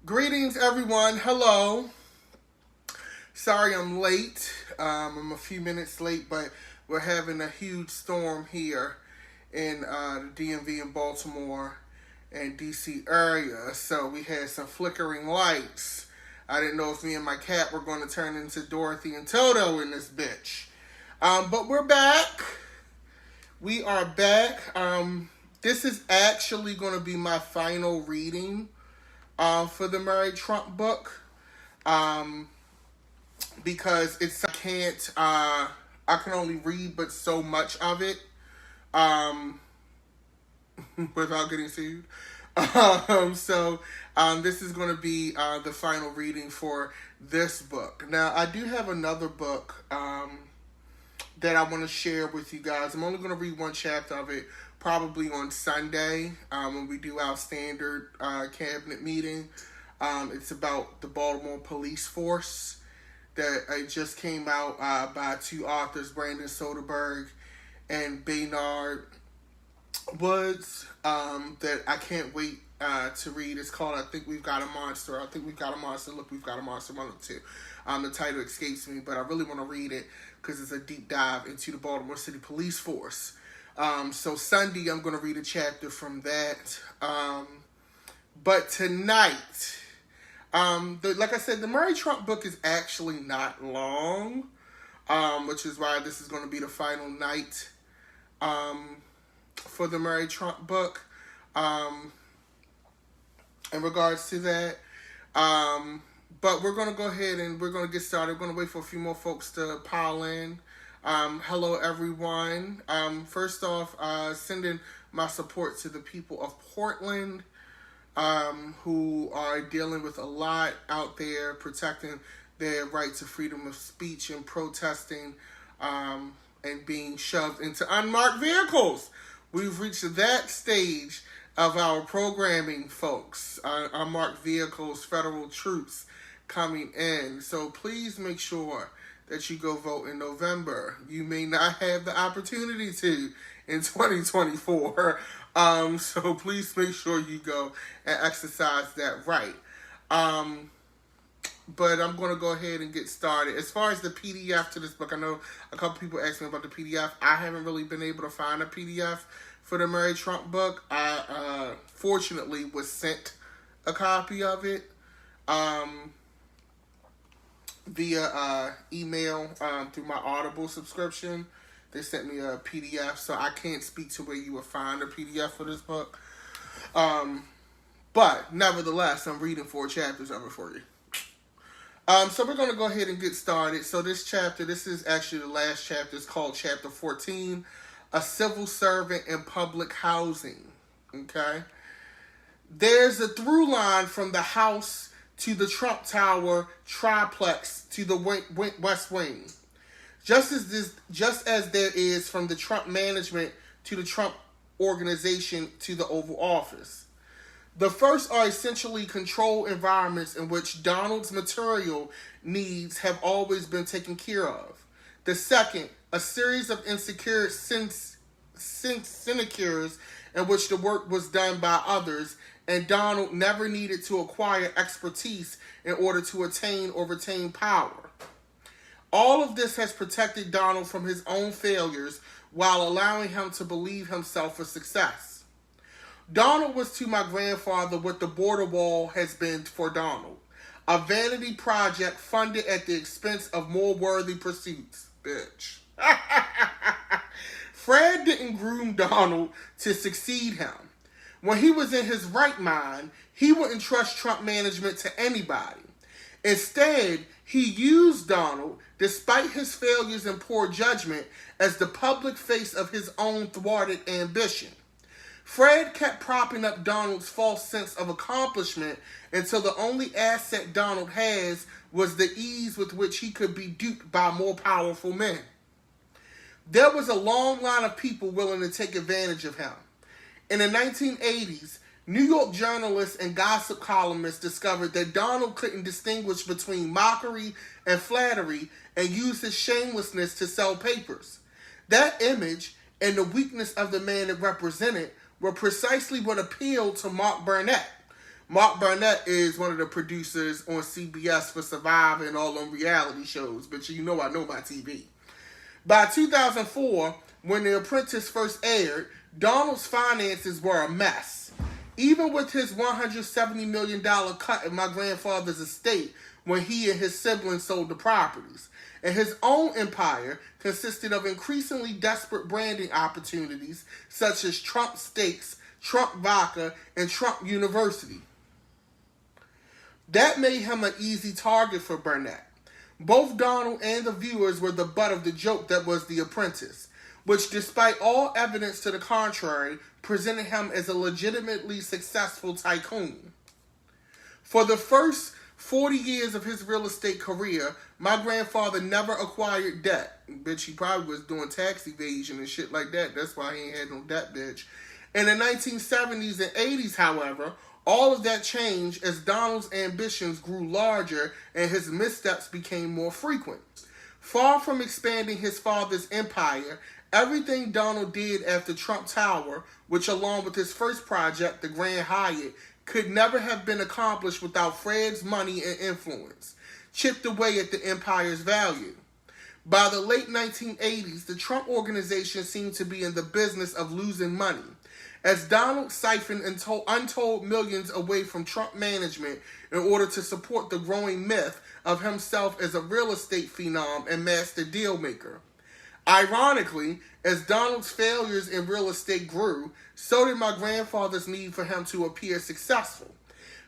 Greetings, everyone. Hello. Sorry I'm late. I'm a few minutes late, but we're having a huge storm here in the DMV in Baltimore and DC area. So we had some flickering lights. I didn't know if me and my cat were going to turn into Dorothy and Toto in this bitch. But we're back. We are back. This is actually going to be my final reading for the Murray Trump book, because I can only read but so much of it, without getting sued. This is going to be the final reading for this book. Now, I do have another book that I want to share with you guys. I'm only going to read one chapter of it, probably on Sunday when we do our standard cabinet meeting. It's about the Baltimore police force that it just came out by two authors, Brandon Soderberg and Baynard Woods, that I can't wait to read. It's called I Think We've Got a Monster. Look, We've Got a Monster 1 or 2. The title escapes me, but I really want to read it because it's a deep dive into the Baltimore City Police Force. So Sunday, I'm going to read a chapter from that. But tonight, like I said, the Murray Trump book is actually not long, which is why this is going to be the final night for the Murray Trump book. In regards to that, but we're going to go ahead and we're going to get started. We're going to wait for a few more folks to pile in. Hello, everyone. First off, sending my support to the people of Portland, who are dealing with a lot out there, protecting their right to freedom of speech and protesting, and being shoved into unmarked vehicles. We've reached that stage of our programming, folks. Unmarked vehicles, federal troops coming in. So please make sure that you go vote in November. You may not have the opportunity to in 2024. So please make sure you go and exercise that right. But I'm going to go ahead and get started. As far as the PDF to this book, I know a couple people asked me about the PDF. I haven't really been able to find a PDF for the Murray Trump book. I fortunately was sent a copy of it via email through my Audible subscription. They sent me a PDF, so I can't speak to where you would find a PDF for this book. But nevertheless, I'm reading 4 chapters of it for you. So we're going to go ahead and get started. So this is actually the last chapter. It's called Chapter 14, A Civil Servant in Public Housing. Okay? There's a through line from the House to the Trump Tower triplex to the West Wing. Just as there is from the Trump management to the Trump organization to the Oval Office. The first are essentially controlled environments in which Donald's material needs have always been taken care of. The second, a series of insecure sinecures in which the work was done by others, and Donald never needed to acquire expertise in order to attain or retain power. All of this has protected Donald from his own failures while allowing him to believe himself a success. Donald was to my grandfather what the border wall has been for Donald. A vanity project funded at the expense of more worthy pursuits. Bitch. Fred didn't groom Donald to succeed him. When he was in his right mind, he wouldn't trust Trump management to anybody. Instead, he used Donald, despite his failures and poor judgment, as the public face of his own thwarted ambition. Fred kept propping up Donald's false sense of accomplishment until the only asset Donald has was the ease with which he could be duped by more powerful men. There was a long line of people willing to take advantage of him. In the 1980s, New York journalists and gossip columnists discovered that Donald couldn't distinguish between mockery and flattery and used his shamelessness to sell papers. That image and the weakness of the man it represented were precisely what appealed to Mark Burnett. Mark Burnett is one of the producers on CBS for Survivor and all them reality shows, but you know I know my TV. By 2004, when The Apprentice first aired, Donald's finances were a mess. Even with his $170 million cut in my grandfather's estate when he and his siblings sold the properties. And his own empire consisted of increasingly desperate branding opportunities such as Trump Steaks, Trump Vodka, and Trump University. That made him an easy target for Burnett. Both Donald and the viewers were the butt of the joke that was The Apprentice, which, despite all evidence to the contrary, presented him as a legitimately successful tycoon. For the first 40 years of his real estate career, my grandfather never acquired debt. Bitch, he probably was doing tax evasion and shit like that. That's why he ain't had no debt, bitch. In the 1970s and 80s, however, all of that changed as Donald's ambitions grew larger and his missteps became more frequent. Far from expanding his father's empire, everything Donald did after Trump Tower, which along with his first project, the Grand Hyatt, could never have been accomplished without Fred's money and influence, chipped away at the empire's value. By the late 1980s, the Trump Organization seemed to be in the business of losing money, as Donald siphoned untold millions away from Trump management in order to support the growing myth of himself as a real estate phenom and master deal maker. Ironically, as Donald's failures in real estate grew, so did my grandfather's need for him to appear successful.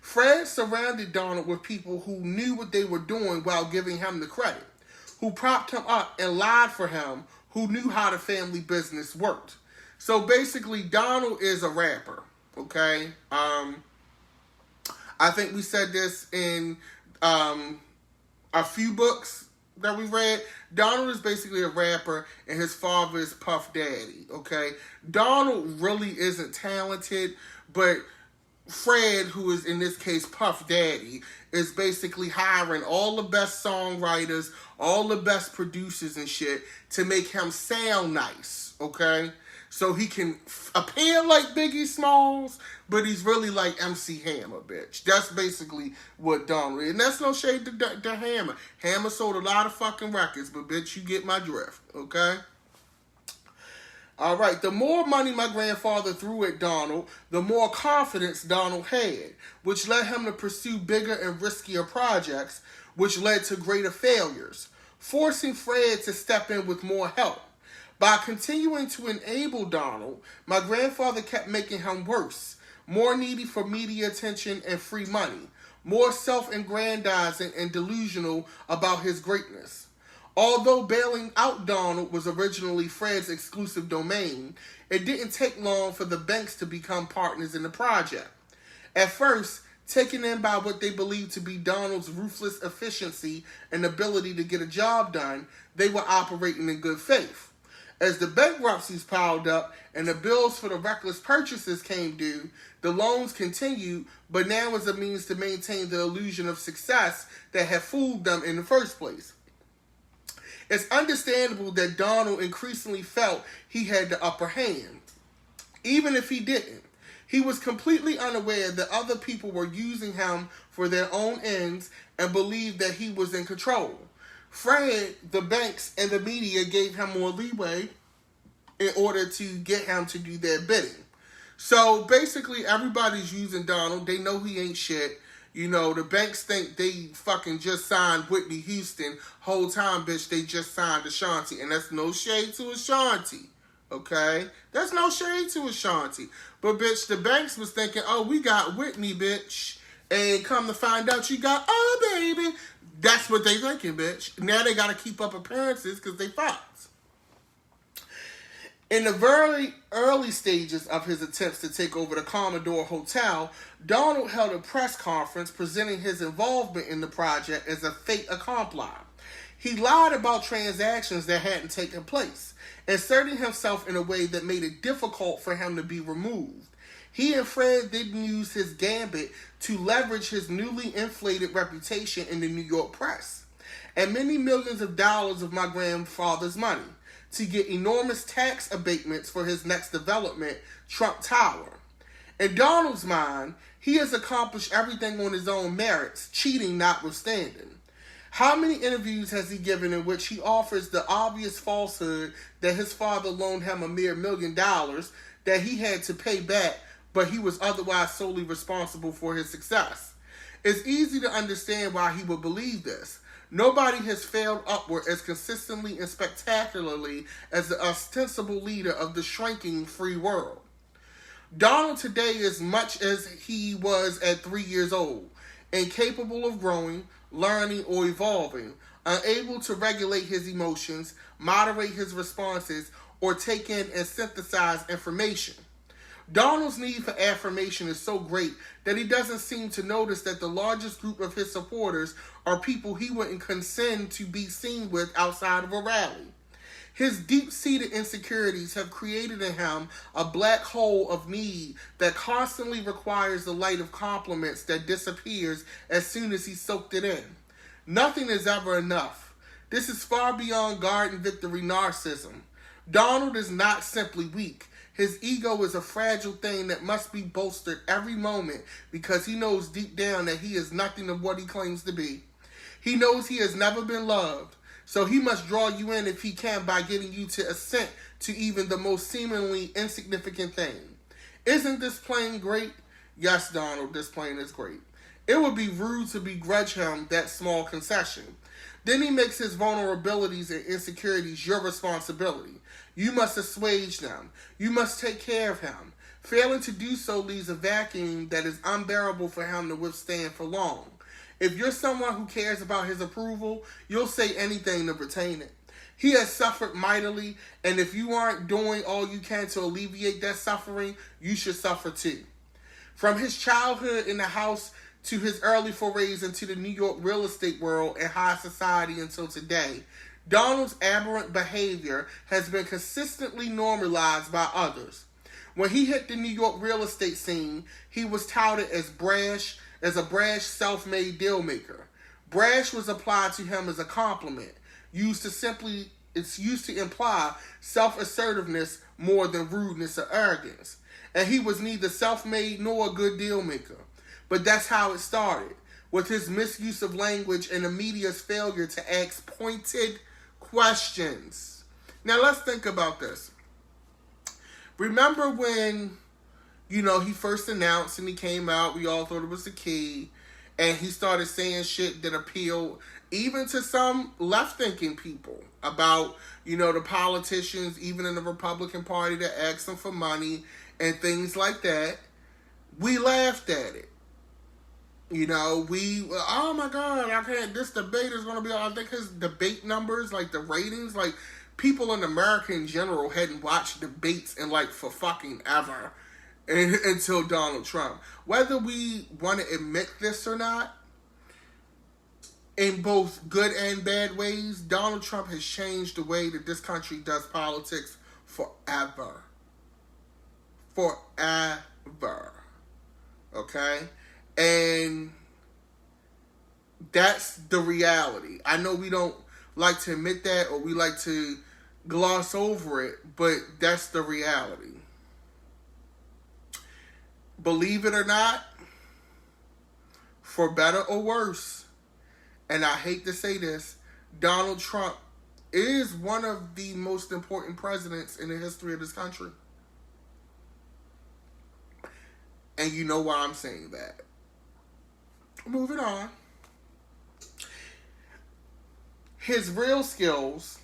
Fred surrounded Donald with people who knew what they were doing while giving him the credit, who propped him up and lied for him, who knew how the family business worked. So basically, Donald is a rapper, okay? I think we said this in a few books that we read. Donald is basically a rapper, and his father is Puff Daddy, okay? Donald really isn't talented, but Fred, who is in this case Puff Daddy, is basically hiring all the best songwriters, all the best producers and shit to make him sound nice, okay? So he can appear like Biggie Smalls, but he's really like MC Hammer, bitch. That's basically what Donald is. And that's no shade to Hammer. Hammer sold a lot of fucking records, but bitch, you get my drift, okay? All right, the more money my grandfather threw at Donald, the more confidence Donald had, which led him to pursue bigger and riskier projects, which led to greater failures, forcing Fred to step in with more help. By continuing to enable Donald, my grandfather kept making him worse, more needy for media attention and free money, more self-aggrandizing and delusional about his greatness. Although bailing out Donald was originally Fred's exclusive domain, it didn't take long for the banks to become partners in the project. At first, taken in by what they believed to be Donald's ruthless efficiency and ability to get a job done, they were operating in good faith. As the bankruptcies piled up and the bills for the reckless purchases came due, the loans continued, but now as a means to maintain the illusion of success that had fooled them in the first place. It's understandable that Donald increasingly felt he had the upper hand, even if he didn't. He was completely unaware that other people were using him for their own ends and believed that he was in control. Fred, the banks, and the media gave him more leeway in order to get him to do their bidding. So basically, everybody's using Donald. They know he ain't shit. You know, the banks think they fucking just signed Whitney Houston. Whole time, bitch, they just signed Ashanti. And that's no shade to Ashanti. Okay? That's no shade to Ashanti. But, bitch, the banks was thinking, oh, we got Whitney, bitch. And come to find out you got, oh, baby. That's what they thinking, bitch. Now they got to keep up appearances because they fox. In the very early stages of his attempts to take over the Commodore Hotel, Donald held a press conference presenting his involvement in the project as a fait accompli. He lied about transactions that hadn't taken place, inserting himself in a way that made it difficult for him to be removed. He and Fred didn't use his gambit to leverage his newly inflated reputation in the New York press, and many millions of dollars of my grandfather's money, to get enormous tax abatements for his next development, Trump Tower. In Donald's mind, he has accomplished everything on his own merits, cheating notwithstanding. How many interviews has he given in which he offers the obvious falsehood that his father loaned him a mere $1 million that he had to pay back, but he was otherwise solely responsible for his success? It's easy to understand why he would believe this. Nobody has failed upward as consistently and spectacularly as the ostensible leader of the shrinking free world. Donald today is much as he was at 3 years old, incapable of growing, learning, or evolving, unable to regulate his emotions, moderate his responses, or take in and synthesize information. Donald's need for affirmation is so great that he doesn't seem to notice that the largest group of his supporters are people he wouldn't consent to be seen with outside of a rally. His deep-seated insecurities have created in him a black hole of need that constantly requires the light of compliments that disappears as soon as he's soaked it in. Nothing is ever enough. This is far beyond garden victory narcissism. Donald is not simply weak. His ego is a fragile thing that must be bolstered every moment because he knows deep down that he is nothing of what he claims to be. He knows he has never been loved, so he must draw you in if he can by getting you to assent to even the most seemingly insignificant thing. Isn't this plane great? Yes, Donald, this plane is great. It would be rude to begrudge him that small concession. Then he makes his vulnerabilities and insecurities your responsibility. You must assuage them. You must take care of him. Failing to do so leaves a vacuum that is unbearable for him to withstand for long. If you're someone who cares about his approval, you'll say anything to retain it. He has suffered mightily, and if you aren't doing all you can to alleviate that suffering, you should suffer too. From his childhood in the house to his early forays into the New York real estate world and high society until today, Donald's aberrant behavior has been consistently normalized by others. When he hit the New York real estate scene, he was touted as a brash self-made deal maker. Brash was applied to him as a compliment, it's used to imply self-assertiveness more than rudeness or arrogance. And he was neither self-made nor a good deal maker. But that's how it started, with his misuse of language and the media's failure to ask pointed questions. Now let's think about this. Remember when, he first announced and he came out, we all thought it was the key, and he started saying shit that appealed even to some left-thinking people about, the politicians, even in the Republican Party, that asked him for money and things like that. We laughed at it. Oh my God, I can't, this debate is going to be, I think his debate numbers, like the ratings, like people in America in general hadn't watched debates in for fucking ever until Donald Trump. Whether we want to admit this or not, in both good and bad ways, Donald Trump has changed the way that this country does politics forever. Forever. Okay? And that's the reality. I know we don't like to admit that, or we like to gloss over it, but that's the reality. Believe it or not, for better or worse, and I hate to say this, Donald Trump is one of the most important presidents in the history of this country. And you know why I'm saying that. Moving on. His real skills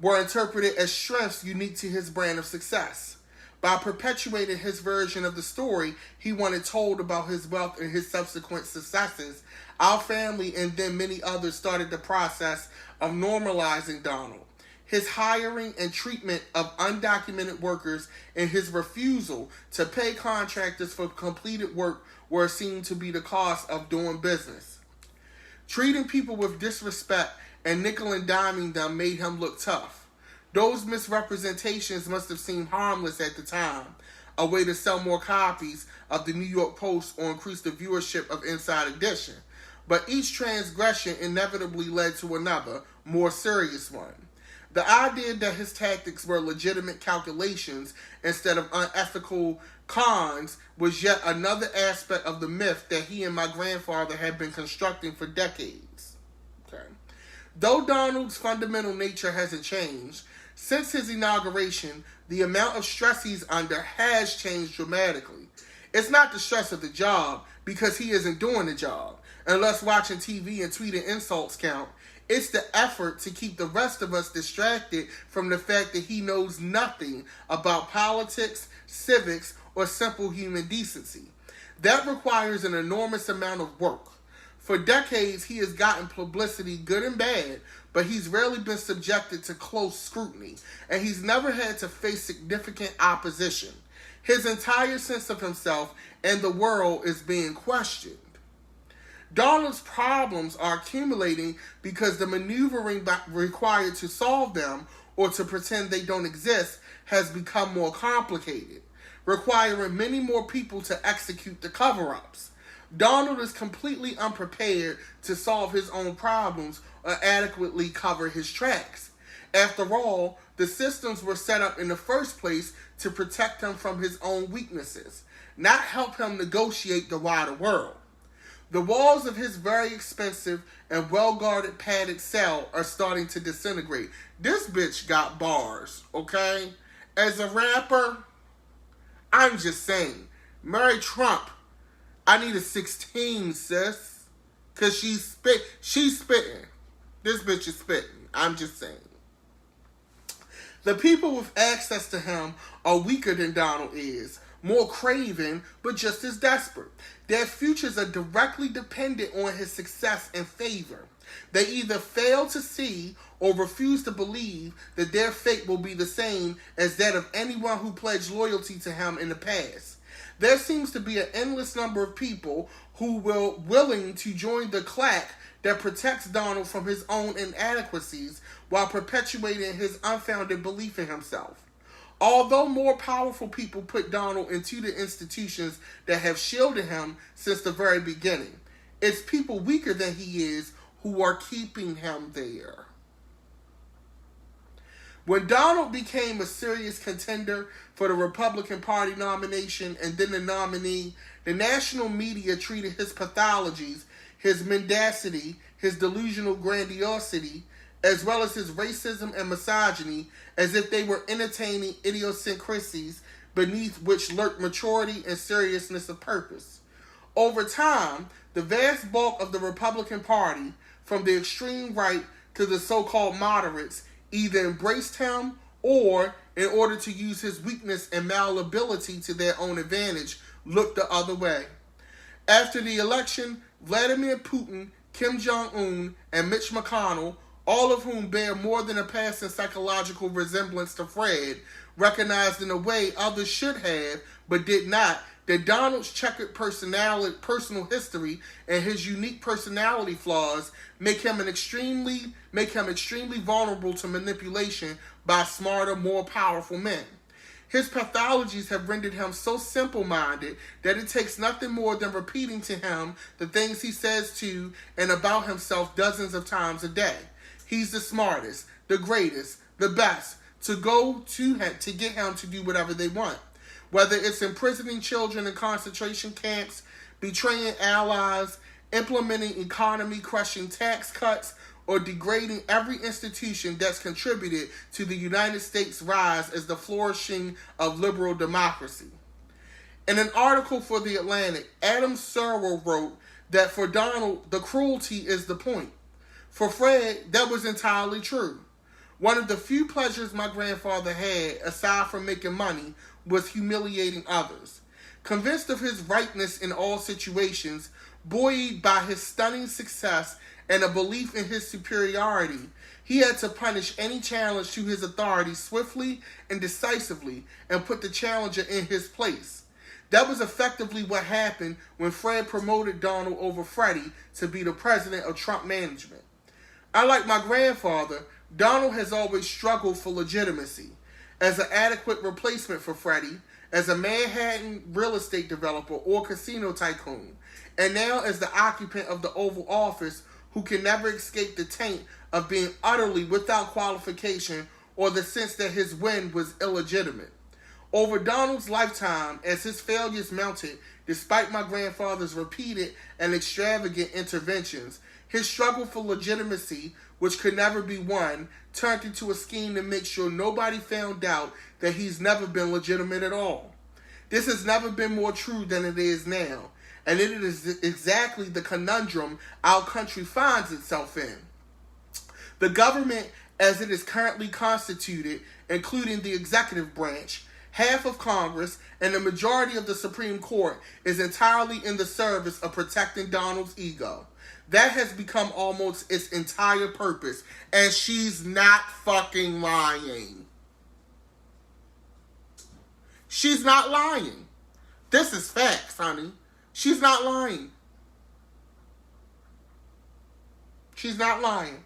were interpreted as strengths unique to his brand of success. By perpetuating his version of the story he wanted told about his wealth and his subsequent successes, our family and then many others started the process of normalizing Donald. His hiring and treatment of undocumented workers and his refusal to pay contractors for completed work were seen to be the cost of doing business. Treating people with disrespect and nickel and diming them made him look tough. Those misrepresentations must have seemed harmless at the time, a way to sell more copies of the New York Post or increase the viewership of Inside Edition. But each transgression inevitably led to another, more serious one. The idea that his tactics were legitimate calculations instead of unethical cons was yet another aspect of the myth that he and my grandfather had been constructing for decades. Okay. Though Donald's fundamental nature hasn't changed, since his inauguration, the amount of stress he's under has changed dramatically. It's not the stress of the job, because he isn't doing the job, unless watching TV and tweeting insults count. It's the effort to keep the rest of us distracted from the fact that he knows nothing about politics, civics, or simple human decency. That requires an enormous amount of work. For decades, he has gotten publicity, good and bad, but he's rarely been subjected to close scrutiny, and he's never had to face significant opposition. His entire sense of himself and the world is being questioned. Donald's problems are accumulating because the maneuvering required to solve them or to pretend they don't exist has become more complicated, requiring many more people to execute the cover-ups. Donald is completely unprepared to solve his own problems or adequately cover his tracks. After all, the systems were set up in the first place to protect him from his own weaknesses, not help him negotiate the wider world. The walls of his very expensive and well-guarded padded cell are starting to disintegrate. This bitch got bars, okay? As a rapper, I'm just saying, Mary Trump, I need a 16, sis. Because she's spitting. This bitch is spitting. I'm just saying. The people with access to him are weaker than Donald is, more craven, but just as desperate. Their futures are directly dependent on his success and favor. They either fail to see or refuse to believe that their fate will be the same as that of anyone who pledged loyalty to him in the past. There seems to be an endless number of people who will willing to join the claque that protects Donald from his own inadequacies while perpetuating his unfounded belief in himself. Although more powerful people put Donald into the institutions that have shielded him since the very beginning, it's people weaker than he is who are keeping him there. When Donald became a serious contender for the Republican Party nomination and then the nominee, the national media treated his pathologies, his mendacity, his delusional grandiosity, as well as his racism and misogyny, as if they were entertaining idiosyncrasies beneath which lurked maturity and seriousness of purpose. Over time, the vast bulk of the Republican Party, from the extreme right to the so-called moderates, either embraced him or, in order to use his weakness and malleability to their own advantage, looked the other way. After the election, Vladimir Putin, Kim Jong-un, and Mitch McConnell, all of whom bear more than a passing psychological resemblance to Fred, recognized in a way others should have, but did not, that Donald's checkered personal history and his unique personality flaws make him extremely vulnerable to manipulation by smarter, more powerful men. His pathologies have rendered him so simple-minded that it takes nothing more than repeating to him the things he says to and about himself dozens of times a day. He's the smartest, the greatest, the best, to get him to do whatever they want. Whether it's imprisoning children in concentration camps, betraying allies, implementing economy-crushing tax cuts, or degrading every institution that's contributed to the United States' rise as the flourishing of liberal democracy. In an article for The Atlantic, Adam Serwer wrote that for Donald, the cruelty is the point. For Fred, that was entirely true. One of the few pleasures my grandfather had, aside from making money, was humiliating others. Convinced of his rightness in all situations, buoyed by his stunning success and a belief in his superiority, he had to punish any challenge to his authority swiftly and decisively and put the challenger in his place. That was effectively what happened when Fred promoted Donald over Freddie to be the president of Trump management. Unlike my grandfather, Donald has always struggled for legitimacy as an adequate replacement for Freddie, as a Manhattan real estate developer or casino tycoon, and now as the occupant of the Oval Office who can never escape the taint of being utterly without qualification or the sense that his win was illegitimate. Over Donald's lifetime, as his failures mounted, despite my grandfather's repeated and extravagant interventions, his struggle for legitimacy, which could never be won, turned into a scheme to make sure nobody found out that he's never been legitimate at all. This has never been more true than it is now, and it is exactly the conundrum our country finds itself in. The government, as it is currently constituted, including the executive branch, half of Congress, and the majority of the Supreme Court, is entirely in the service of protecting Donald's ego. That has become almost its entire purpose, and she's not fucking lying. She's not lying. This is facts, honey. She's not lying. She's not lying.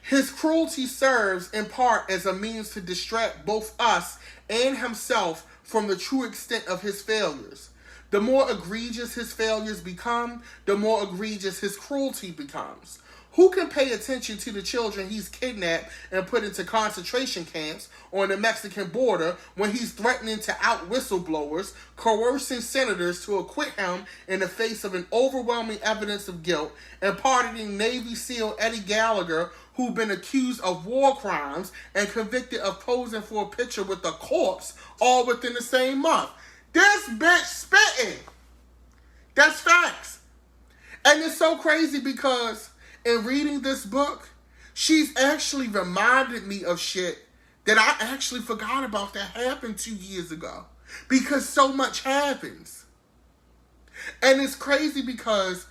His cruelty serves in part as a means to distract both us and himself from the true extent of his failures. The more egregious his failures become, the more egregious his cruelty becomes. Who can pay attention to the children he's kidnapped and put into concentration camps on the Mexican border when he's threatening to out whistleblowers, coercing senators to acquit him in the face of an overwhelming evidence of guilt, and pardoning Navy SEAL Eddie Gallagher, who've been accused of war crimes and convicted of posing for a picture with a corpse, all within the same month? This bitch spitting. That's facts. And it's so crazy because in reading this book, she's actually reminded me of shit that I actually forgot about that happened 2 years ago. Because so much happens. And it's crazy because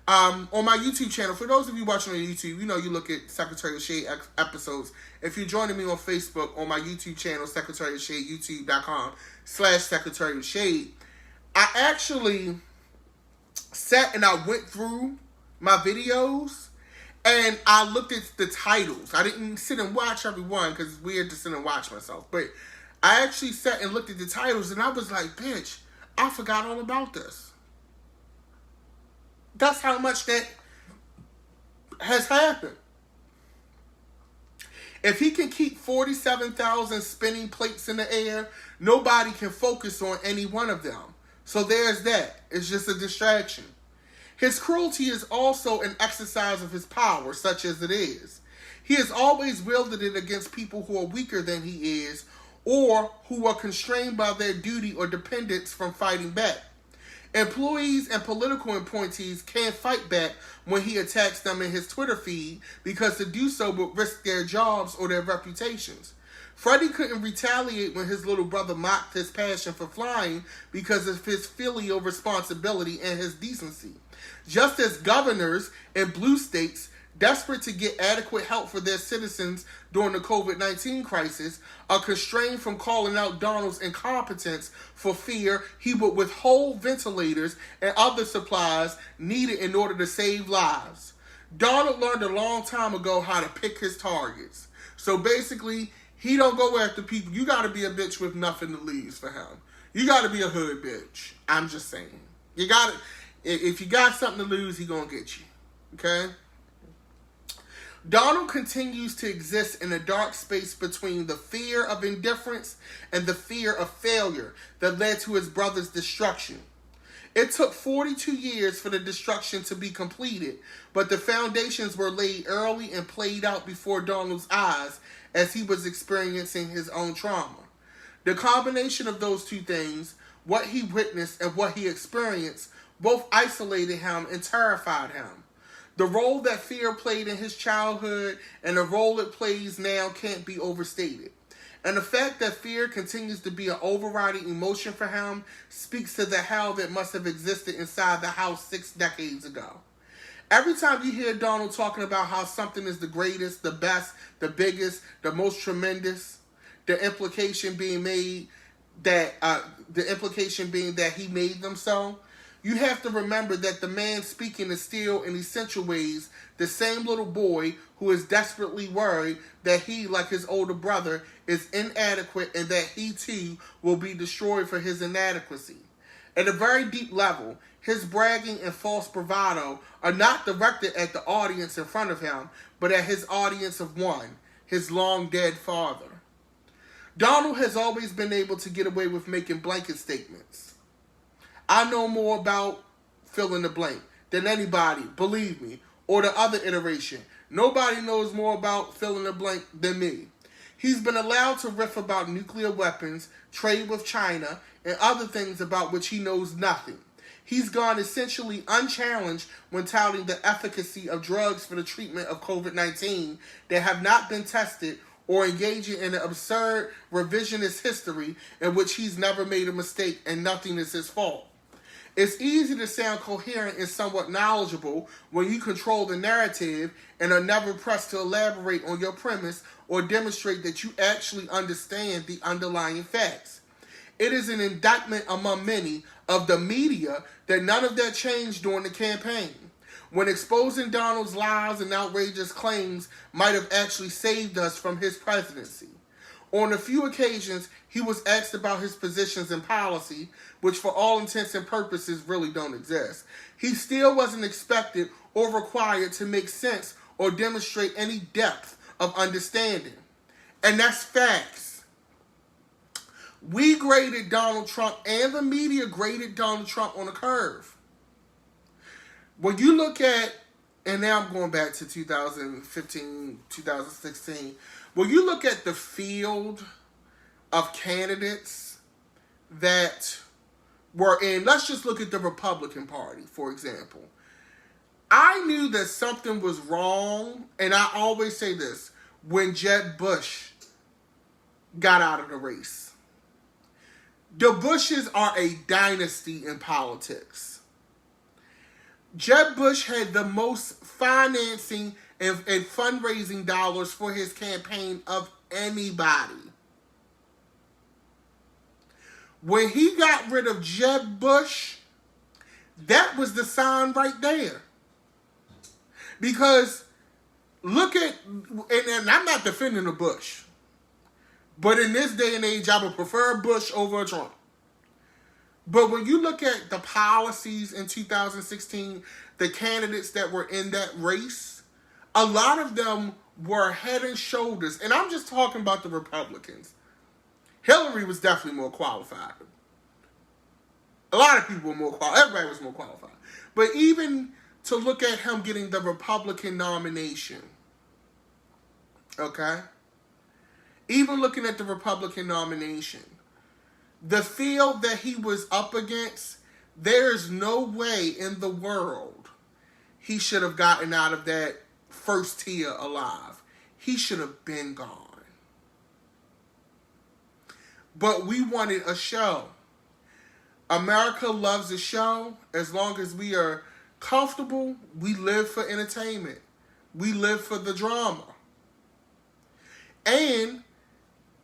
on my YouTube channel, for those of you watching on YouTube, you know you look at Secretary of Shade episodes. If you're joining me on Facebook, on my YouTube channel, Secretary of Shade, youtube.com/Secretary of Shade, I actually sat and I went through my videos and I looked at the titles. I didn't sit and watch every one because it's weird to sit and watch myself. But I actually sat and looked at the titles and I was like, bitch, I forgot all about this. That's how much that has happened. If he can keep 47,000 spinning plates in the air, nobody can focus on any one of them. So there's that. It's just a distraction. His cruelty is also an exercise of his power, such as it is. He has always wielded it against people who are weaker than he is, or who are constrained by their duty or dependence from fighting back. Employees and political appointees can't fight back when he attacks them in his Twitter feed because to do so would risk their jobs or their reputations. Freddie couldn't retaliate when his little brother mocked his passion for flying because of his filial responsibility and his decency. Just as governors in blue states, desperate to get adequate help for their citizens during the COVID-19 crisis, are constrained from calling out Donald's incompetence for fear he would withhold ventilators and other supplies needed in order to save lives. Donald learned a long time ago how to pick his targets. So basically, he don't go after people. You got to be a bitch with nothing to lose for him. You got to be a hood bitch. I'm just saying. You got to, if you got something to lose, he gonna get you. Okay? Donald continues to exist in a dark space between the fear of indifference and the fear of failure that led to his brother's destruction. It took 42 years for the destruction to be completed, but the foundations were laid early and played out before Donald's eyes as he was experiencing his own trauma. The combination of those two things, what he witnessed and what he experienced, both isolated him and terrified him. The role that fear played in his childhood and the role it plays now can't be overstated. And the fact that fear continues to be an overriding emotion for him speaks to the hell that must have existed inside the house 6 decades ago. Every time you hear Donald talking about how something is the greatest, the best, the biggest, the most tremendous, the implication being that he made them so, you have to remember that the man speaking is still, in essential ways, the same little boy who is desperately worried that he, like his older brother, is inadequate and that he too will be destroyed for his inadequacy. At a very deep level, his bragging and false bravado are not directed at the audience in front of him, but at his audience of one, his long dead father. Donald has always been able to get away with making blanket statements. I know more about fill in the blank than anybody, believe me, or the other iteration. Nobody knows more about fill in the blank than me. He's been allowed to riff about nuclear weapons, trade with China, and other things about which he knows nothing. He's gone essentially unchallenged when touting the efficacy of drugs for the treatment of COVID-19 that have not been tested, or engaging in an absurd revisionist history in which he's never made a mistake and nothing is his fault. It's easy to sound coherent and somewhat knowledgeable when you control the narrative and are never pressed to elaborate on your premise or demonstrate that you actually understand the underlying facts. It is an indictment among many of the media that none of that changed during the campaign, when exposing Donald's lies and outrageous claims might have actually saved us from his presidency. On a few occasions, he was asked about his positions in policy, which for all intents and purposes really don't exist. He still wasn't expected or required to make sense or demonstrate any depth of understanding. And that's facts. We graded Donald Trump, and the media graded Donald Trump on a curve. When you look at, and now I'm going back to 2015, 2016, when you look at the field of candidates that were in, let's just look at the Republican Party, for example. I knew that something was wrong, and I always say this, when Jeb Bush got out of the race. The Bushes are a dynasty in politics. Jeb Bush had the most financing and fundraising dollars for his campaign of anybody. When he got rid of Jeb Bush, that was the sign right there. Because look at, and I'm not defending the Bush, but in this day and age, I would prefer Bush over Trump. But when you look at the policies in 2016, the candidates that were in that race, a lot of them were head and shoulders. And I'm just talking about the Republicans. Hillary was definitely more qualified. A lot of people were more qualified. Everybody was more qualified. But even to look at him getting the Republican nomination, okay? Even looking at the Republican nomination, the field that he was up against, there's no way in the world he should have gotten out of that first tier alive. He should have been gone. But we wanted a show. America loves a show. As long as we are comfortable, we live for entertainment. We live for the drama. And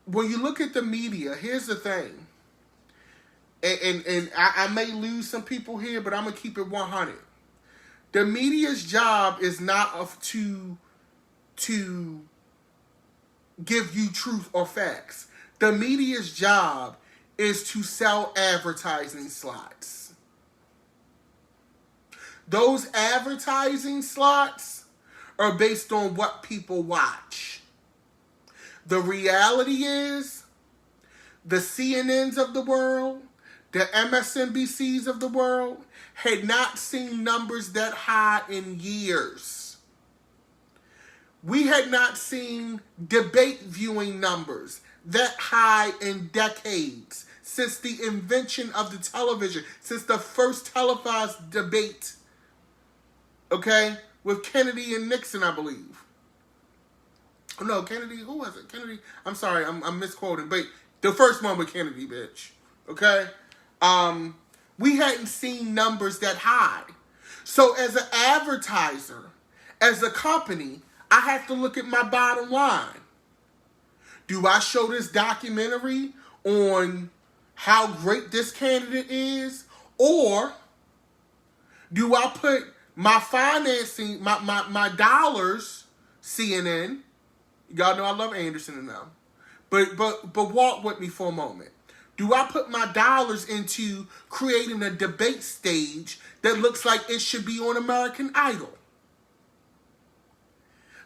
when you look at the media, here's the thing. And I may lose some people here, but I'm going to keep it 100. The media's job is not to give you truth or facts. The media's job is to sell advertising slots. Those advertising slots are based on what people watch. The reality is, the CNNs of the world, the MSNBCs of the world had not seen numbers that high in years. We had not seen debate viewing numbers that high in decades, since the invention of the television, since the first televised debate, okay, with Kennedy and Nixon, I believe. Oh, no, Kennedy, who was it? Kennedy, I'm sorry, I'm misquoting, but the first one with Kennedy, bitch, okay? We hadn't seen numbers that high. So as an advertiser, as a company, I have to look at my bottom line. Do I show this documentary on how great this candidate is? Or do I put my financing, my dollars, CNN, y'all know I love Anderson and them, but walk with me for a moment. do I put my dollars into creating a debate stage that looks like it should be on American Idol?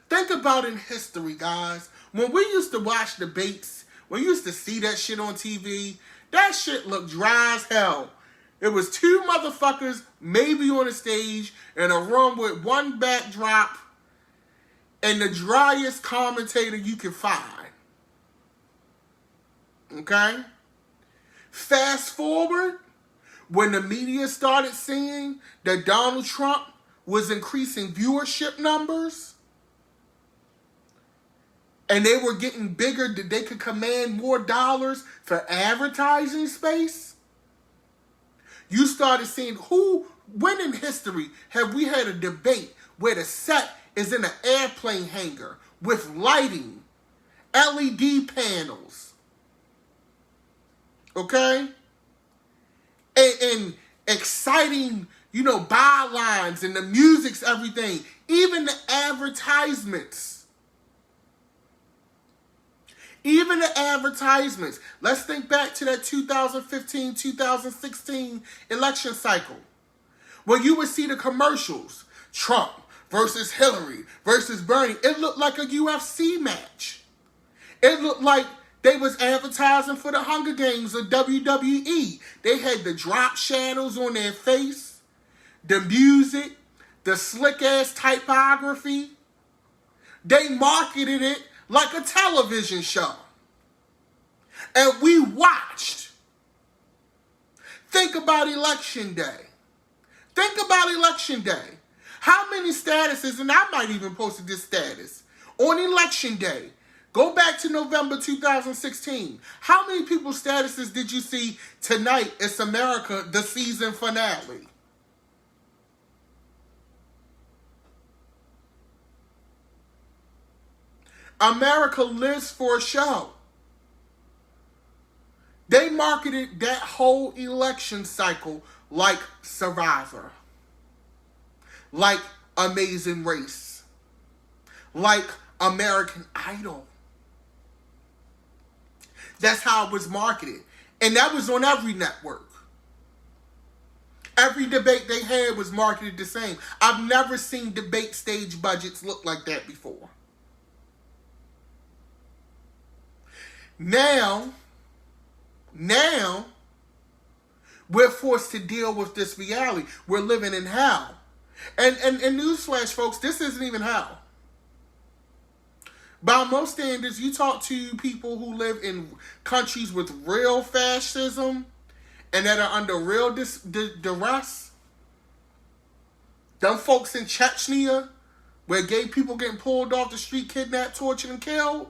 Think about in history, guys. When we used to watch debates, when we used to see that shit on TV, that shit looked dry as hell. It was two motherfuckers maybe on a stage in a room with one backdrop and the driest commentator you can find. Okay? Fast forward, when the media started seeing that Donald Trump was increasing viewership numbers and they were getting bigger, that they could command more dollars for advertising space, you started seeing when in history have we had a debate where the set is in an airplane hangar with lighting, LED panels, okay? And exciting, bylines, and the music's everything. Even the advertisements. Let's think back to that 2015-2016 election cycle, where you would see the commercials. Trump versus Hillary versus Bernie. It looked like a UFC match. It looked like they was advertising for the Hunger Games or WWE. They had the drop shadows on their face, the music, the slick-ass typography. They marketed it like a television show. And we watched. Think about Election Day. How many statuses, and I might even post this status, on Election Day, go back to November 2016. How many people's statuses did you see tonight? It's America, the season finale? America lives for a show. They marketed that whole election cycle like Survivor, like Amazing Race, like American Idol. That's how it was marketed. And that was on every network. Every debate they had was marketed the same. I've never seen debate stage budgets look like that before. Now, we're forced to deal with this reality. We're living in hell. And newsflash, folks, this isn't even hell. By most standards, you talk to people who live in countries with real fascism and that are under real duress. Them folks in Chechnya, where gay people getting pulled off the street, kidnapped, tortured, and killed.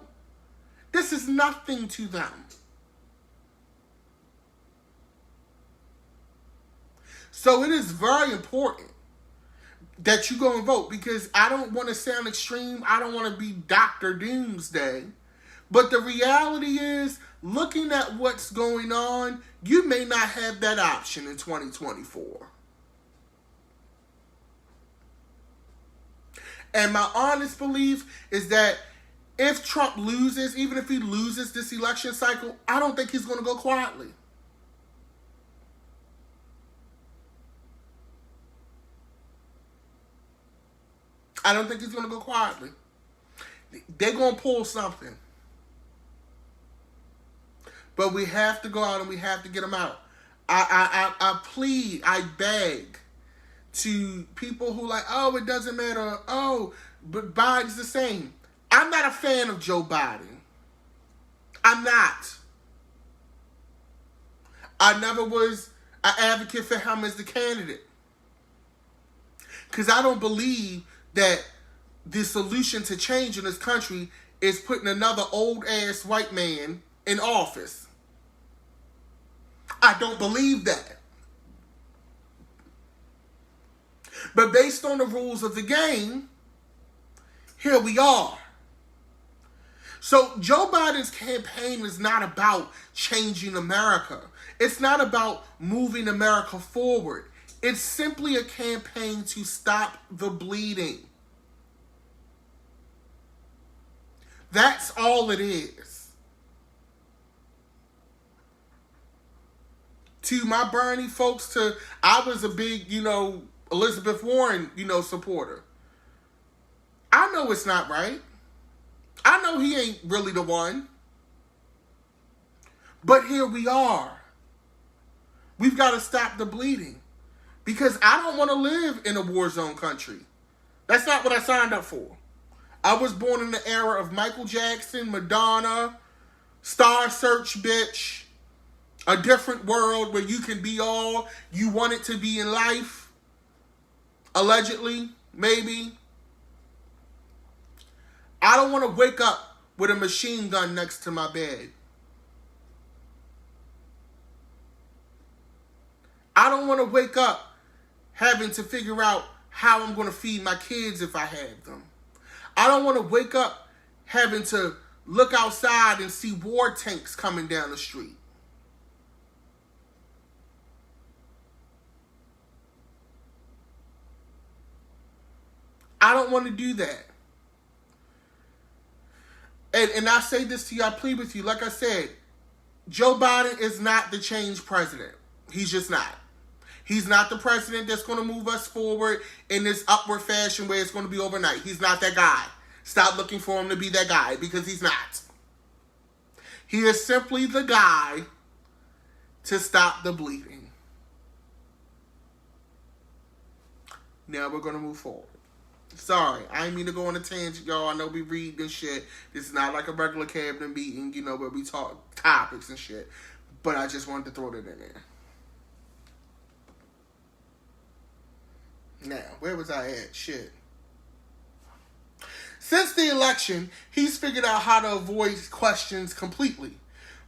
This is nothing to them. So it is very important that you go and vote, because I don't want to sound extreme. I don't want to be Dr. Doomsday. But the reality is, looking at what's going on, you may not have that option in 2024. And my honest belief is that if Trump loses, even if he loses this election cycle, I don't think he's going to go quietly. I don't think he's going to go quietly. They're going to pull something. But we have to go out and we have to get them out. I plead, I beg to people who like, oh, it doesn't matter. Oh, but Biden's the same. I'm not a fan of Joe Biden. I'm not. I never was an advocate for him as the candidate. Because I don't believe that the solution to change in this country is putting another old-ass white man in office. I don't believe that. But based on the rules of the game, here we are. So Joe Biden's campaign is not about changing America. It's not about moving America forward. It's simply a campaign to stop the bleeding. That's all it is. to my Bernie folks, I was a big, Elizabeth Warren, supporter. I know it's not right. I know he ain't really the one. But here we are. We've got to stop the bleeding. Because I don't want to live in a war zone country. That's not what I signed up for. I was born in the era of Michael Jackson, Madonna, Star Search, bitch. A different world where you can be all you want it to be in life. Allegedly, maybe. I don't want to wake up with a machine gun next to my bed. I don't want to wake up having to figure out how I'm going to feed my kids if I have them. I don't want to wake up having to look outside and see war tanks coming down the street. I don't want to do that. And I say this to you, I plead with you, like I said, Joe Biden is not the change president. He's just not. He's not the president that's going to move us forward in this upward fashion where it's going to be overnight. He's not that guy. Stop looking for him to be that guy, because he's not. He is simply the guy to stop the bleeding. Now we're going to move forward. Sorry, I didn't mean to go on a tangent, y'all. I know we read and shit. This is not like a regular cabinet meeting, where we talk topics and shit. But I just wanted to throw that in there. Now, where was I at? Shit. Since the election, he's figured out how to avoid questions completely.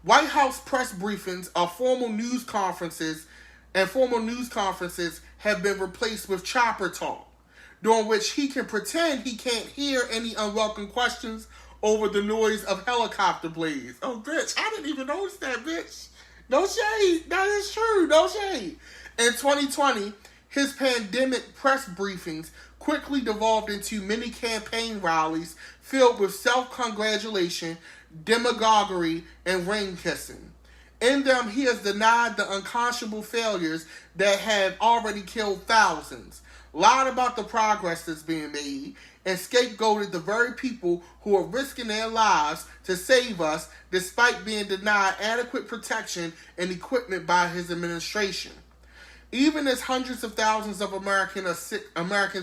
White House press briefings are formal news conferences, and formal news conferences have been replaced with chopper talk, during which he can pretend he can't hear any unwelcome questions over the noise of helicopter blades. Oh, bitch, I didn't even notice that, bitch. No shade. That is true. No shade. In 2020, his pandemic press briefings quickly devolved into mini campaign rallies filled with self-congratulation, demagoguery, and ring-kissing. In them, he has denied the unconscionable failures that have already killed thousands, lied about the progress that's being made, and scapegoated the very people who are risking their lives to save us despite being denied adequate protection and equipment by his administration. Even as hundreds of thousands of Americans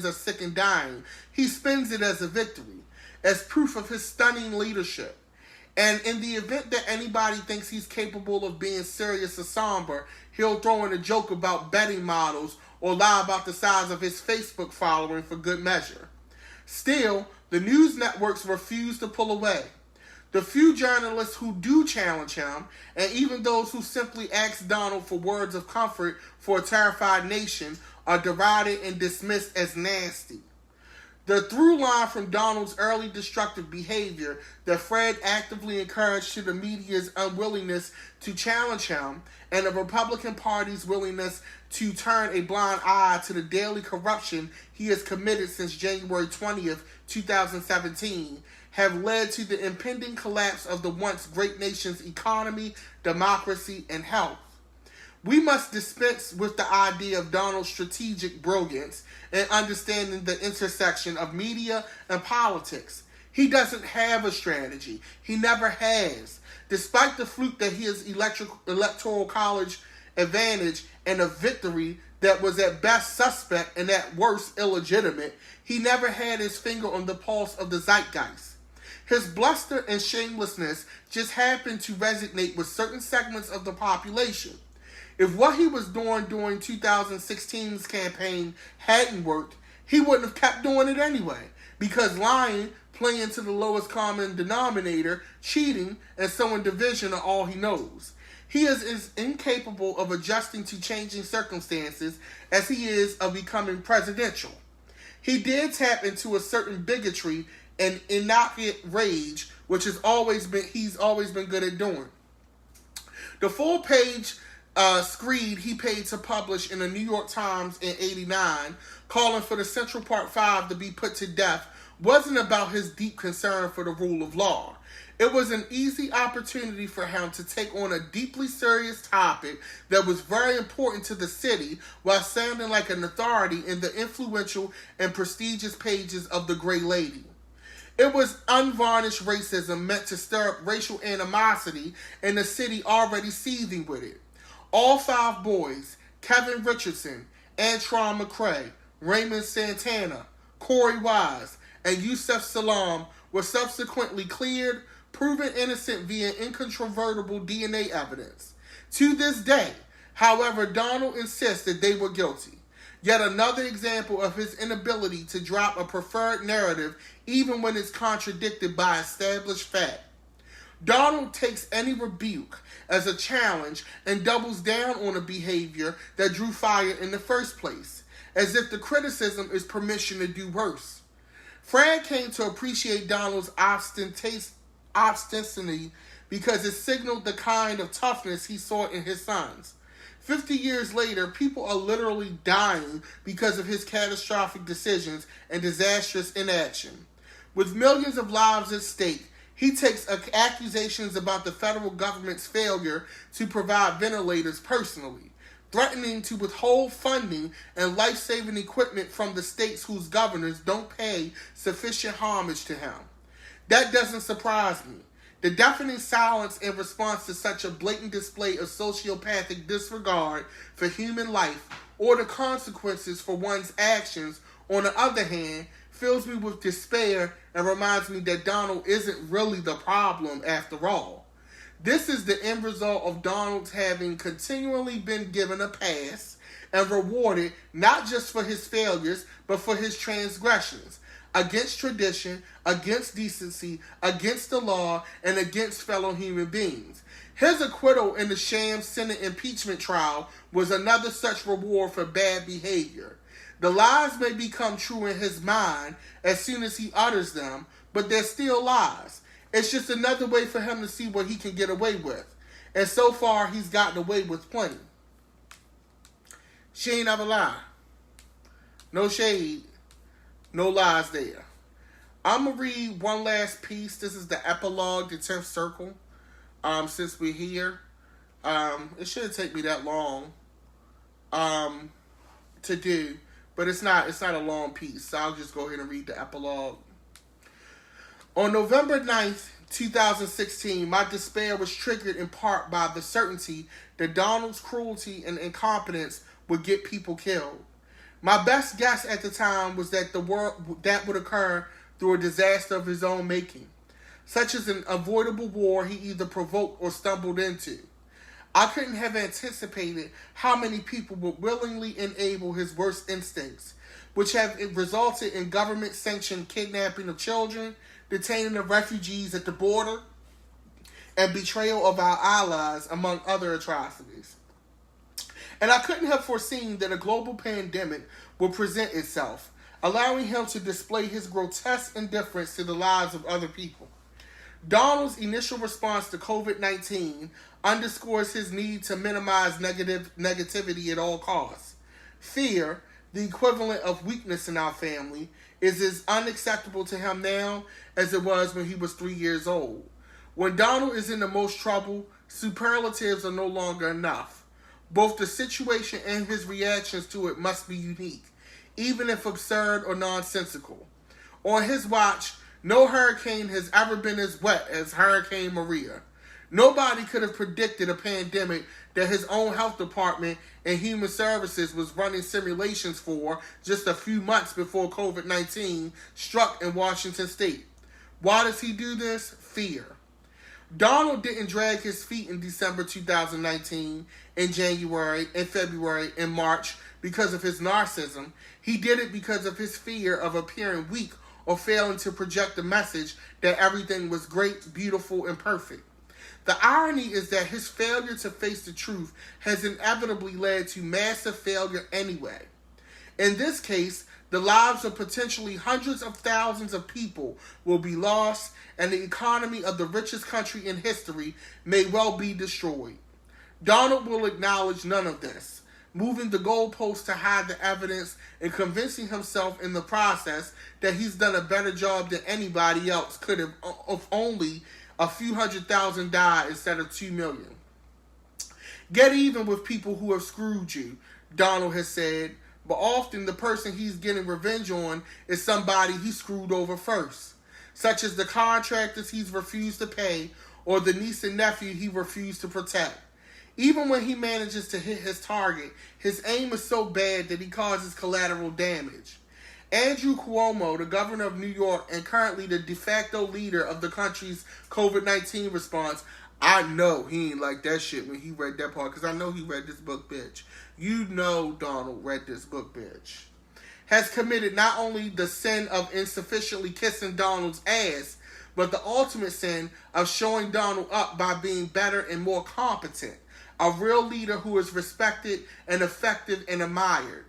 are sick and dying, he spins it as a victory, as proof of his stunning leadership. And in the event that anybody thinks he's capable of being serious or somber, he'll throw in a joke about betting models or lie about the size of his Facebook following for good measure. Still, the news networks refuse to pull away. The few journalists who do challenge him, and even those who simply ask Donald for words of comfort for a terrified nation, are derided and dismissed as nasty. The through line from Donald's early destructive behavior that Fred actively encouraged to the media's unwillingness to challenge him, and the Republican Party's willingness to turn a blind eye to the daily corruption he has committed since January 20th, 2017, have led to the impending collapse of the once great nation's economy, democracy, and health. We must dispense with the idea of Donald's strategic brilliance and understanding the intersection of media and politics. He doesn't have a strategy. He never has. Despite the fluke that his electoral college advantage and a victory that was at best suspect and at worst illegitimate, he never had his finger on the pulse of the zeitgeist. His bluster and shamelessness just happened to resonate with certain segments of the population. If what he was doing during 2016's campaign hadn't worked, he wouldn't have kept doing it anyway, because lying, playing to the lowest common denominator, cheating, and sowing division are all he knows. He is as incapable of adjusting to changing circumstances as he is of becoming presidential. He did tap into a certain bigotry and innocuous rage, which he's always been good at doing. The full page screed he paid to publish in the New York Times in '89, calling for the Central Park Five to be put to death, wasn't about his deep concern for the rule of law. It was an easy opportunity for him to take on a deeply serious topic that was very important to the city while sounding like an authority in the influential and prestigious pages of the Gray Lady. It was unvarnished racism meant to stir up racial animosity in a city already seething with it. All five boys, Kevin Richardson, Antron McCray, Raymond Santana, Corey Wise, and Yusef Salaam, were subsequently cleared, proven innocent via incontrovertible DNA evidence. To this day, however, Donald insists that they were guilty. Yet another example of his inability to drop a preferred narrative even when it's contradicted by established fact. Donald takes any rebuke as a challenge and doubles down on a behavior that drew fire in the first place, as if the criticism is permission to do worse. Fran came to appreciate Donald's obstinacy because it signaled the kind of toughness he saw in his sons. 50 years later, people are literally dying because of his catastrophic decisions and disastrous inaction. With millions of lives at stake, he takes accusations about the federal government's failure to provide ventilators personally, threatening to withhold funding and life-saving equipment from the states whose governors don't pay sufficient homage to him. That doesn't surprise me. The deafening silence in response to such a blatant display of sociopathic disregard for human life or the consequences for one's actions, on the other hand, fills me with despair and reminds me that Donald isn't really the problem after all. This is the end result of Donald's having continually been given a pass and rewarded not just for his failures, but for his transgressions against tradition, against decency, against the law, and against fellow human beings. His acquittal in the sham Senate impeachment trial was another such reward for bad behavior. The lies may become true in his mind as soon as he utters them, but they're still lies. It's just another way for him to see what he can get away with. And so far, he's gotten away with plenty. She ain't never lie. No shade. No lies there. I'm going to read one last piece. This is the epilogue, the 10th Circle. Since we're here. It shouldn't take me that long to do. But it's not a long piece. So I'll just go ahead and read the epilogue. On November 9th, 2016, my despair was triggered in part by the certainty that Donald's cruelty and incompetence would get people killed. My best guess at the time was that that would occur through a disaster of his own making, such as an avoidable war he either provoked or stumbled into. I couldn't have anticipated how many people would willingly enable his worst instincts, which have resulted in government-sanctioned kidnapping of children, detaining of refugees at the border, and betrayal of our allies, among other atrocities. And I couldn't have foreseen that a global pandemic would present itself, allowing him to display his grotesque indifference to the lives of other people. Donald's initial response to COVID-19 underscores his need to minimize negativity at all costs. Fear, the equivalent of weakness in our family, is as unacceptable to him now as it was when he was 3 years old. When Donald is in the most trouble, superlatives are no longer enough. Both the situation and his reactions to it must be unique, even if absurd or nonsensical. On his watch, no hurricane has ever been as wet as Hurricane Maria. Nobody could have predicted a pandemic that his own health department and human services was running simulations for just a few months before COVID-19 struck in Washington state. Why does he do this? Fear. Donald didn't drag his feet in December 2019, in January, in February, in March because of his narcissism. He did it because of his fear of appearing weak or failing to project the message that everything was great, beautiful, and perfect. The irony is that his failure to face the truth has inevitably led to massive failure anyway. In this case, the lives of potentially hundreds of thousands of people will be lost, and the economy of the richest country in history may well be destroyed. Donald will acknowledge none of this, moving the goalposts to hide the evidence and convincing himself in the process that he's done a better job than anybody else could have if only a few 100,000 died instead of 2 million. Get even with people who have screwed you, Donald has said, but often the person he's getting revenge on is somebody he screwed over first, such as the contractors he's refused to pay or the niece and nephew he refused to protect. Even when he manages to hit his target, his aim is so bad that he causes collateral damage. Andrew Cuomo, the governor of New York and currently the de facto leader of the country's COVID-19 response, I know he ain't like that shit when he read that part, because I know he read this book, bitch. You know Donald read this book, bitch. Has committed not only the sin of insufficiently kissing Donald's ass, but the ultimate sin of showing Donald up by being better and more competent. A real leader who is respected and effective and admired.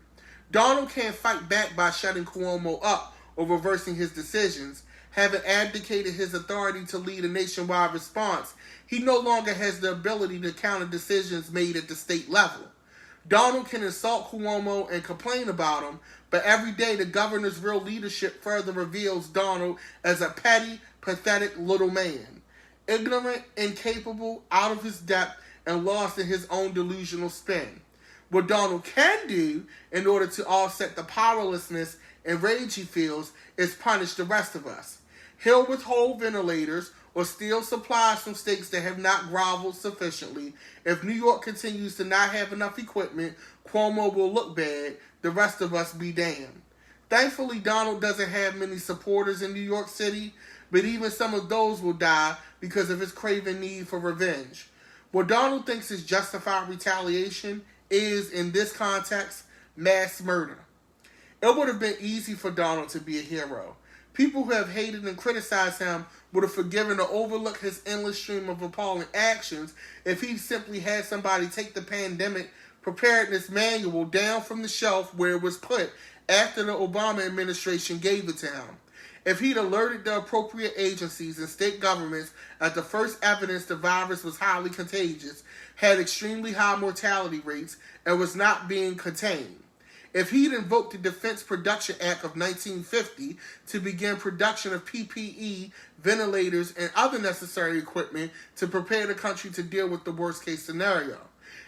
Donald can't fight back by shutting Cuomo up or reversing his decisions. Having abdicated his authority to lead a nationwide response, he no longer has the ability to counter decisions made at the state level. Donald can insult Cuomo and complain about him, but every day the governor's real leadership further reveals Donald as a petty, pathetic little man. Ignorant, incapable, out of his depth, and lost in his own delusional spin. What Donald can do in order to offset the powerlessness and rage he feels is punish the rest of us. He'll withhold ventilators or steal supplies from states that have not groveled sufficiently. If New York continues to not have enough equipment, Cuomo will look bad. The rest of us be damned. Thankfully, Donald doesn't have many supporters in New York City, but even some of those will die because of his craven need for revenge. What Donald thinks is justified retaliation is, in this context, mass murder. It would have been easy for Donald to be a hero. People who have hated and criticized him would have forgiven or overlooked his endless stream of appalling actions if he simply had somebody take the pandemic preparedness manual down from the shelf where it was put after the Obama administration gave it to him. If he'd alerted the appropriate agencies and state governments at the first evidence the virus was highly contagious, had extremely high mortality rates, and was not being contained. If he'd invoked the Defense Production Act of 1950 to begin production of PPE, ventilators, and other necessary equipment to prepare the country to deal with the worst-case scenario.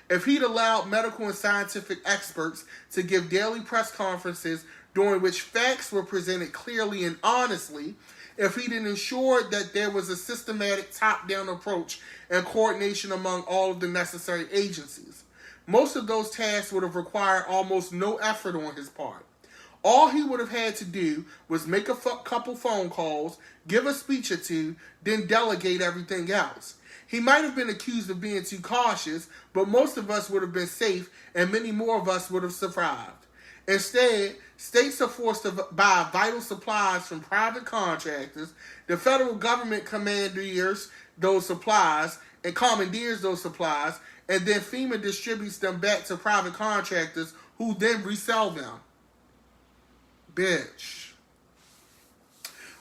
If he'd allowed medical and scientific experts to give daily press conferences during which facts were presented clearly and honestly, if he'd ensured that there was a systematic top-down approach and coordination among all of the necessary agencies. Most of those tasks would have required almost no effort on his part. All he would have had to do was make a couple phone calls, give a speech or two, then delegate everything else. He might have been accused of being too cautious, but most of us would have been safe and many more of us would have survived. Instead, states are forced to buy vital supplies from private contractors. The federal government commandeers those supplies, and then FEMA distributes them back to private contractors who then resell them. Bitch.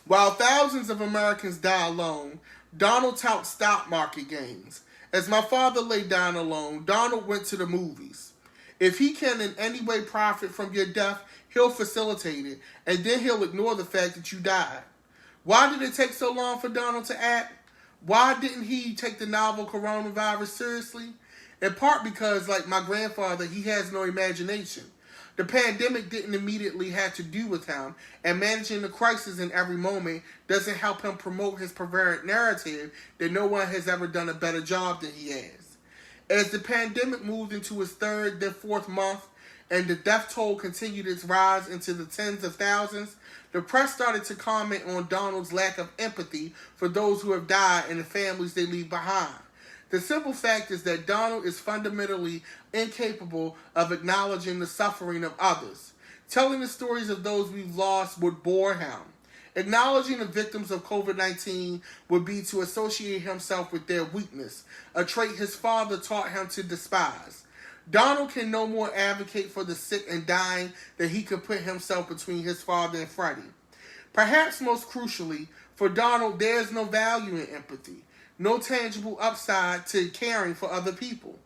While thousands of Americans die alone, Donald touts stock market gains. As my father lay down alone, Donald went to the movies. If he can in any way profit from your death, he'll facilitate it, and then he'll ignore the fact that you died. Why did it take so long for Donald to act? Why didn't he take the novel coronavirus seriously? In part because, like my grandfather, he has no imagination. The pandemic didn't immediately have to do with him, and managing the crisis in every moment doesn't help him promote his perverted narrative that no one has ever done a better job than he has. As the pandemic moved into its third, then fourth month, and the death toll continued its rise into the tens of thousands, the press started to comment on Donald's lack of empathy for those who have died and the families they leave behind. The simple fact is that Donald is fundamentally incapable of acknowledging the suffering of others. Telling the stories of those we've lost would bore him. Acknowledging the victims of COVID-19 would be to associate himself with their weakness, a trait his father taught him to despise. Donald can no more advocate for the sick and dying than he could put himself between his father and Freddie. Perhaps most crucially, for Donald, there is no value in empathy, no tangible upside to caring for other people.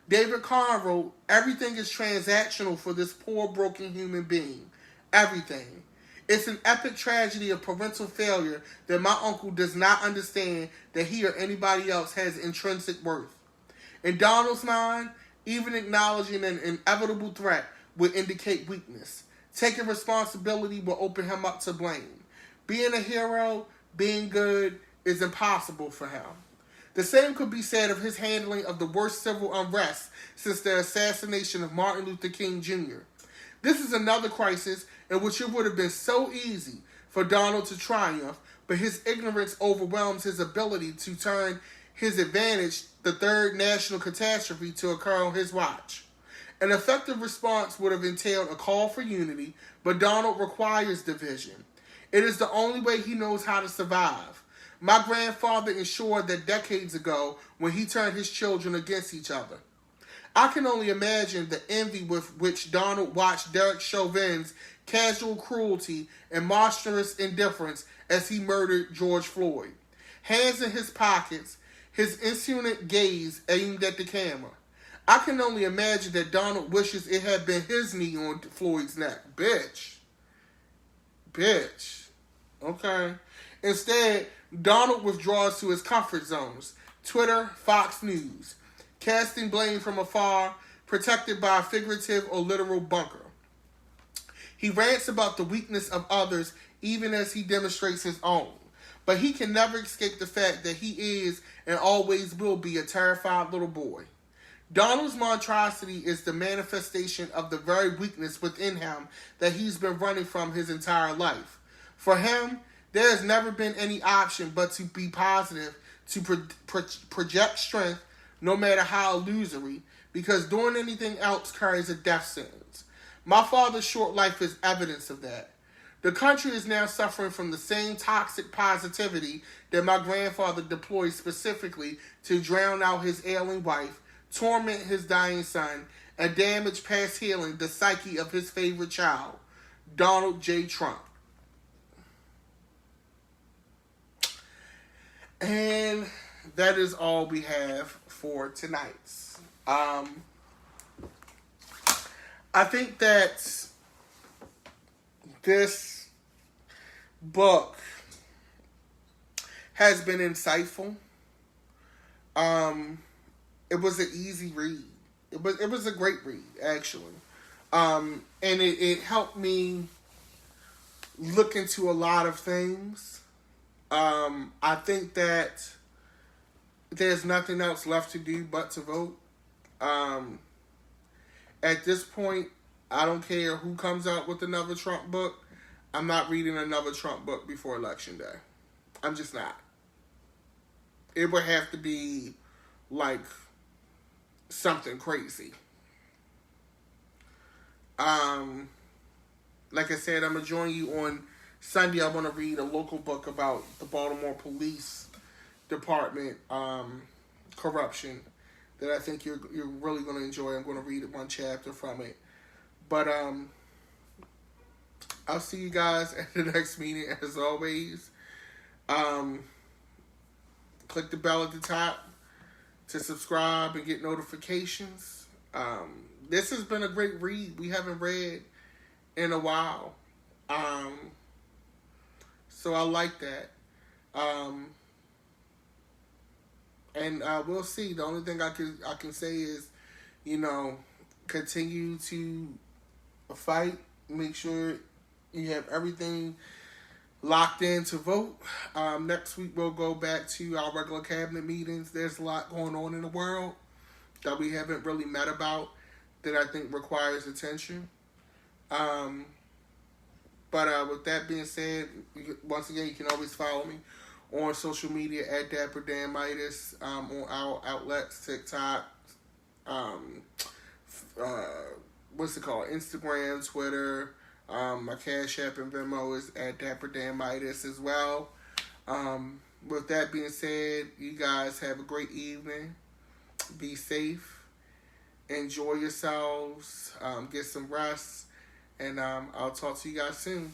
David Kahn wrote, "Everything is transactional for this poor, broken human being. Everything. It's an epic tragedy of parental failure that my uncle does not understand that he or anybody else has intrinsic worth. In Donald's mind, even acknowledging an inevitable threat would indicate weakness. Taking responsibility will open him up to blame. Being a hero, being good, is impossible for him. The same could be said of his handling of the worst civil unrest since the assassination of Martin Luther King Jr. This is another crisis in which it would have been so easy for Donald to triumph, but his ignorance overwhelms his ability to turn his advantage, the third national catastrophe, to occur on his watch. An effective response would have entailed a call for unity, but Donald requires division. It is the only way he knows how to survive. My grandfather ensured that decades ago when he turned his children against each other. I can only imagine the envy with which Donald watched Derek Chauvin's casual cruelty and monstrous indifference as he murdered George Floyd. Hands in his pockets, his insolent gaze aimed at the camera. I can only imagine that Donald wishes it had been his knee on Floyd's neck. Bitch. Okay. Instead, Donald withdraws to his comfort zones. Twitter, Fox News. Casting blame from afar, protected by a figurative or literal bunker. He rants about the weakness of others even as he demonstrates his own. But he can never escape the fact that he is and always will be a terrified little boy. Donald's monstrosity is the manifestation of the very weakness within him that he's been running from his entire life. For him, there has never been any option but to be positive, to project strength, no matter how illusory, because doing anything else carries a death sentence. My father's short life is evidence of that. The country is now suffering from the same toxic positivity that my grandfather deployed specifically to drown out his ailing wife, torment his dying son, and damage past healing the psyche of his favorite child, Donald J. Trump. And that is all we have for tonight's. I think that this book has been insightful. It was an easy read. It was a great read, actually. And it helped me look into a lot of things. I think that there's nothing else left to do but to vote. At this point, I don't care who comes out with another Trump book. I'm not reading another Trump book before Election Day. I'm just not. It would have to be like something crazy. Like I said, I'm going to join you on Sunday. I want to read a local book about the Baltimore Police Department corruption that I think you're really going to enjoy. I'm going to read one chapter from it. But I'll see you guys at the next meeting as always. Click the bell at the top to subscribe and get notifications. This has been a great read. We haven't read in a while. So I like that. And we'll see. The only thing I can say is, continue to fight. Make sure you have everything locked in to vote. Next week we'll go back to our regular cabinet meetings. There's a lot going on in the world that we haven't really met about that I think requires attention. But with that being said, once again, you can always follow me on social media at Dapper Dan Midas, on our outlets, TikTok, Instagram, Twitter. My Cash App and Venmo is at Dapper Dan Midas as well. With that being said, you guys have a great evening. Be safe. Enjoy yourselves. Get some rest. And I'll talk to you guys soon.